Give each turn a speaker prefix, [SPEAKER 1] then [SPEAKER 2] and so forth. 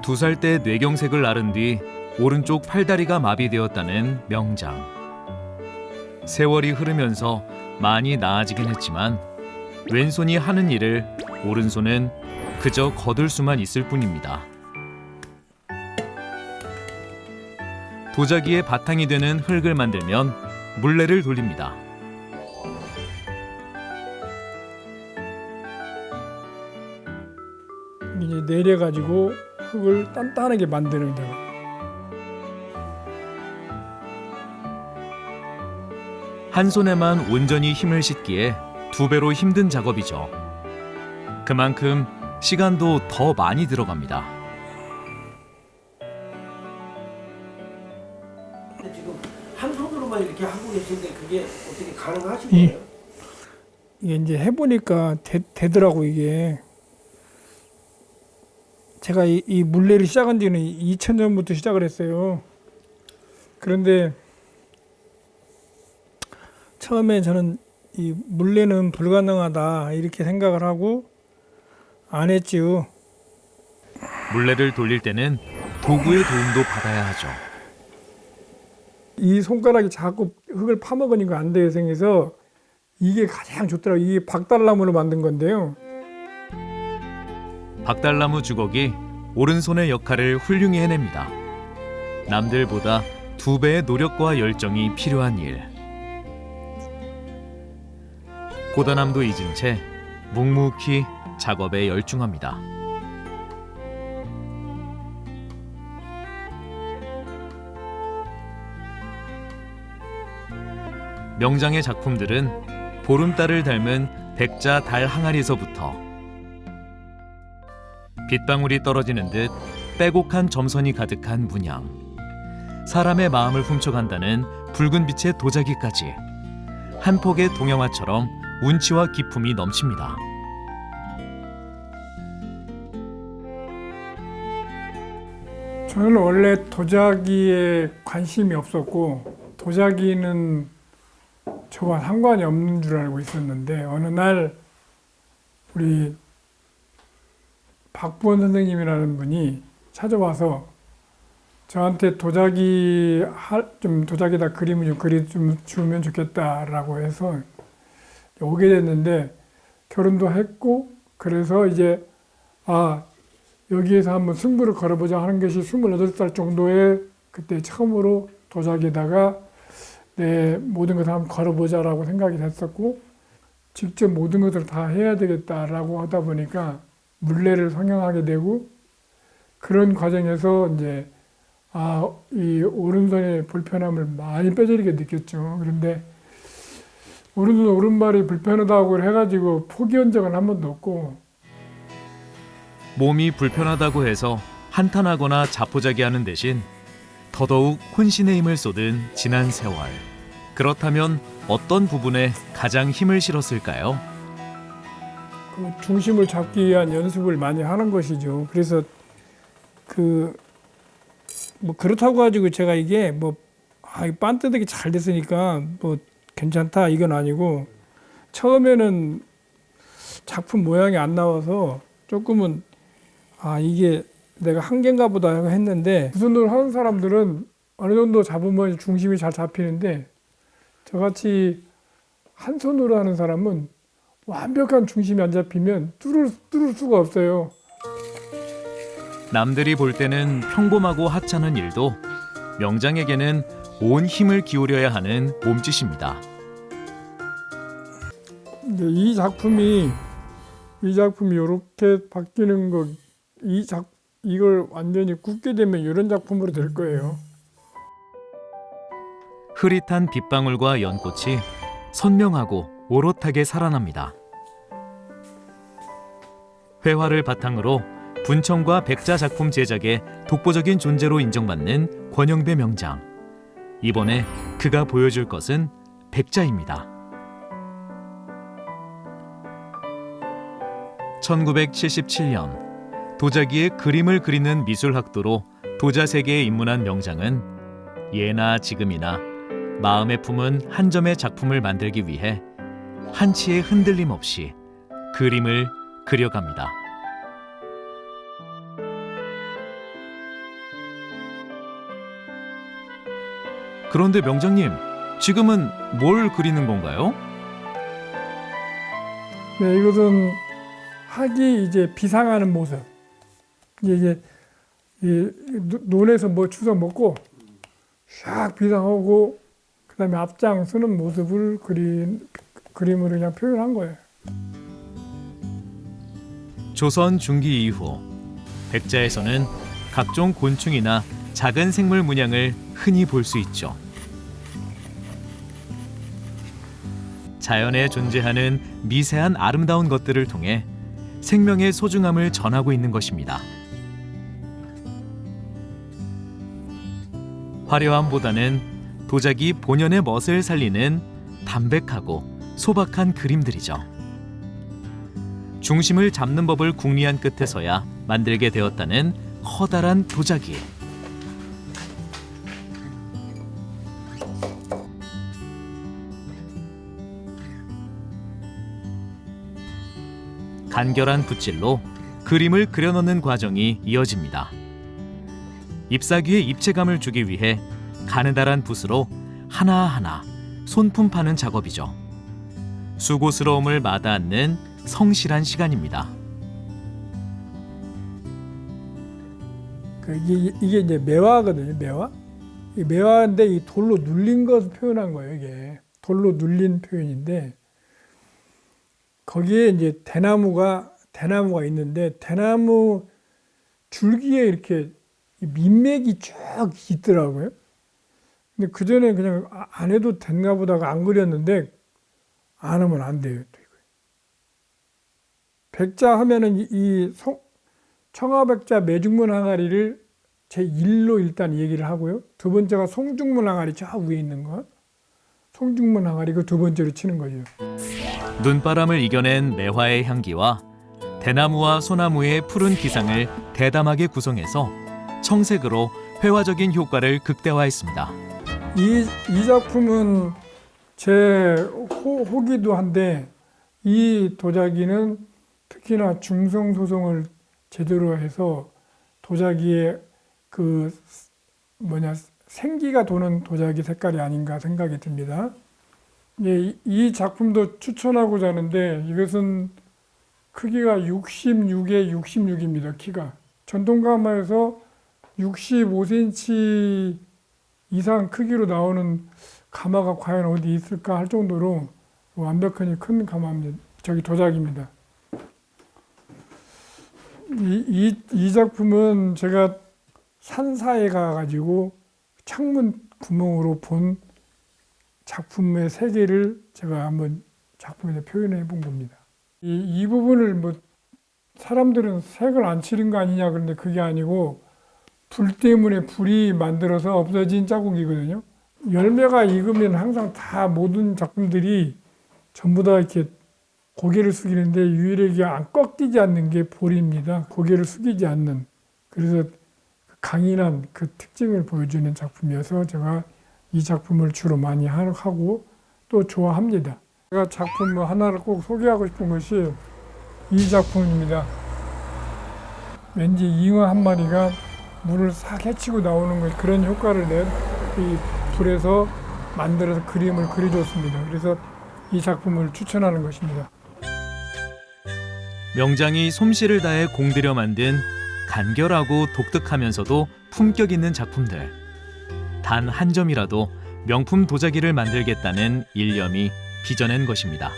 [SPEAKER 1] 2살 때 뇌경색을 앓은 뒤 오른쪽 팔다리가 마비되었다는 명장. 세월이 흐르면서 많이 나아지긴 했지만 왼손이 하는 일을 오른손은 그저 거들 수만 있을 뿐입니다. 도자기의 바탕이 되는 흙을 만들면 물레를 돌립니다.
[SPEAKER 2] 이제 내려가지고 흙을 단단하게 만드는 거예요.
[SPEAKER 1] 한 손에만 온전히 힘을 싣기에 2배로 힘든 작업이죠. 그만큼 시간도 더 많이 들어갑니다.
[SPEAKER 3] 근데 지금 한 손으로만 이렇게 하고 계신데 그게 어떻게 가능하신 거예요?
[SPEAKER 2] 이게 이제 해보니까 되더라고 이게. 제가 이 물레를 시작한 지는 2000년부터 시작을 했어요. 그런데 처음에 저는 이 물레는 불가능하다 이렇게 생각을 하고 안 했지요.
[SPEAKER 1] 물레를 돌릴 때는 도구의 도움도 받아야 하죠.
[SPEAKER 2] 이 손가락이 자꾸 흙을 파먹으니까 안 돼요 생겨서 이게 가장 좋더라고요. 이게 박달나무로 만든 건데요.
[SPEAKER 1] 박달나무 주걱이 오른손의 역할을 훌륭히 해냅니다. 남들보다 2배의 노력과 열정이 필요한 일. 고단함도 잊은 채 묵묵히 작업에 열중합니다. 명장의 작품들은 보름달을 닮은 백자 달 항아리에서부터 빗방울이 떨어지는 듯 빼곡한 점선이 가득한 문양, 사람의 마음을 훔쳐간다는 붉은 빛의 도자기까지 한 폭의 동양화처럼 운치와 기품이 넘칩니다.
[SPEAKER 2] 저는 원래 도자기에 관심이 없었고 도자기는 저와 상관이 없는 줄 알고 있었는데 어느 날 우리 박부원 선생님이라는 분이 찾아와서 저한테 도자기에다 그림을 좀 그리 좀 주면 좋겠다라고 해서 오게 됐는데 결혼도 했고 그래서 이제 여기에서 한번 승부를 걸어보자 하는 것이 28살 정도에 그때 처음으로 도자기에다가 내 모든 것을 한번 걸어보자라고 생각이 됐었고 직접 모든 것을 다 해야 되겠다라고 하다 보니까 물레를 성형하게 되고 그런 과정에서 이제 이 오른손의 불편함을 많이 뼈저리게 느꼈죠. 그런데 오른발이 불편하다고 해가지고 포기한 적은 한 번도 없고
[SPEAKER 1] 몸이 불편하다고 해서 한탄하거나 자포자기하는 대신 더더욱 혼신의 힘을 쏟은 지난 세월. 그렇다면 어떤 부분에 가장 힘을 실었을까요?
[SPEAKER 2] 그 중심을 잡기 위한 연습을 많이 하는 것이죠. 그래서 그렇다고 가지고 제가 이게 빤뜨되기 잘 됐으니까 괜찮다 이건 아니고 처음에는 작품 모양이 안 나와서 조금은 이게 내가 한계인가 보다 했는데 두 손으로 하는 사람들은 어느 정도 잡으면 중심이 잘 잡히는데 저같이 한 손으로 하는 사람은 완벽한 중심이 안 잡히면 뚫을 수가 없어요.
[SPEAKER 1] 남들이 볼 때는 평범하고 하찮은 일도 명장에게는 온 힘을 기울여야 하는 몸짓입니다.
[SPEAKER 2] 근데 이 작품이 이렇게 바뀌는 거 이걸 완전히 굳게 되면 이런 작품으로 될 거예요.
[SPEAKER 1] 흐릿한 빗방울과 연꽃이 선명하고 오롯하게 살아납니다. 회화를 바탕으로 분청과 백자 작품 제작의 독보적인 존재로 인정받는 권영배 명장. 이번에 그가 보여줄 것은 백자입니다. 1977년 도자기에 그림을 그리는 미술학도로 도자세계에 입문한 명장은 예나 지금이나 마음에 품은 한 점의 작품을 만들기 위해 한치의 흔들림 없이 그림을 그려갑니다. 그런데 명장님, 지금은 뭘 그리는 건가요?
[SPEAKER 2] 네, 이것은 학이 이제 비상하는 모습. 이게 이 논에서 뭐 주워 먹고 샥 비상하고 그다음에 앞장서는 모습을 그림으로 그냥 표현한 거예요.
[SPEAKER 1] 조선 중기 이후 백자에서는 각종 곤충이나 작은 생물 문양을 흔히 볼 수 있죠. 자연에 존재하는 미세한 아름다운 것들을 통해 생명의 소중함을 전하고 있는 것입니다. 화려함보다는 도자기 본연의 멋을 살리는 담백하고 소박한 그림들이죠. 중심을 잡는 법을 궁리한 끝에서야 만들게 되었다는 커다란 도자기. 간결한 붓질로 그림을 그려넣는 과정이 이어집니다. 잎사귀에 입체감을 주기 위해 가느다란 붓으로 하나하나 손품 파는 작업이죠. 수고스러움을 마다않는 성실한 시간입니다.
[SPEAKER 2] 이게 이제 매화거든요. 매화. 이 매화인데 이 돌로 눌린 것을 표현한 거예요. 이게 돌로 눌린 표현인데 거기에 이제 대나무가 있는데 대나무 줄기에 이렇게 민맥이 쭉 있더라고요. 근데 그 전에 그냥 안 해도 됐나 보다가 안 그렸는데 안 하면 안 돼요. 백자 하면은 이 청아백자 매중문 항아리를 제1로 일단 얘기를 하고요. 두 번째가 송중문 항아리 저 위에 있는 거. 송중문 항아리 그 두 번째로 치는 거죠.
[SPEAKER 1] 눈바람을 이겨낸 매화의 향기와 대나무와 소나무의 푸른 기상을 대담하게 구성해서 청색으로 회화적인 효과를 극대화했습니다.
[SPEAKER 2] 이 작품은 제 호기도 한데 이 도자기는 특히나 중성소송을 제대로 해서 도자기에 생기가 도는 도자기 색깔이 아닌가 생각이 듭니다. 이 작품도 추천하고자 하는데 이것은 크기가 66에 66입니다. 키가. 전통가마에서 65cm 이상 크기로 나오는 가마가 과연 어디 있을까 할 정도로 완벽하니 큰 가마입니다. 도자기입니다. 이 작품은 제가 산사에 가가지고 창문 구멍으로 본 작품의 세계를 제가 한번 작품에 표현해 본 겁니다. 이 부분을 사람들은 색을 안 칠한 거 아니냐 그런데 그게 아니고 불 때문에 불이 만들어서 없어진 자국이거든요. 열매가 익으면 항상 다 모든 작품들이 전부 다 이렇게 고개를 숙이는데 유일하게 안 꺾이지 않는 게 볼입니다. 고개를 숙이지 않는. 그래서 강인한 그 특징을 보여주는 작품이어서 제가 이 작품을 주로 많이 하고 또 좋아합니다. 제가 작품 하나를 꼭 소개하고 싶은 것이 이 작품입니다. 왠지 잉어 한 마리가 물을 싹 헤치고 나오는 것 그런 효과를 낸 이 불에서 만들어서 그림을 그려줬습니다. 그래서 이 작품을 추천하는 것입니다.
[SPEAKER 1] 명장이 솜씨를 다해 공들여 만든 간결하고 독특하면서도 품격 있는 작품들. 단 한 점이라도 명품 도자기를 만들겠다는 일념이 빚어낸 것입니다.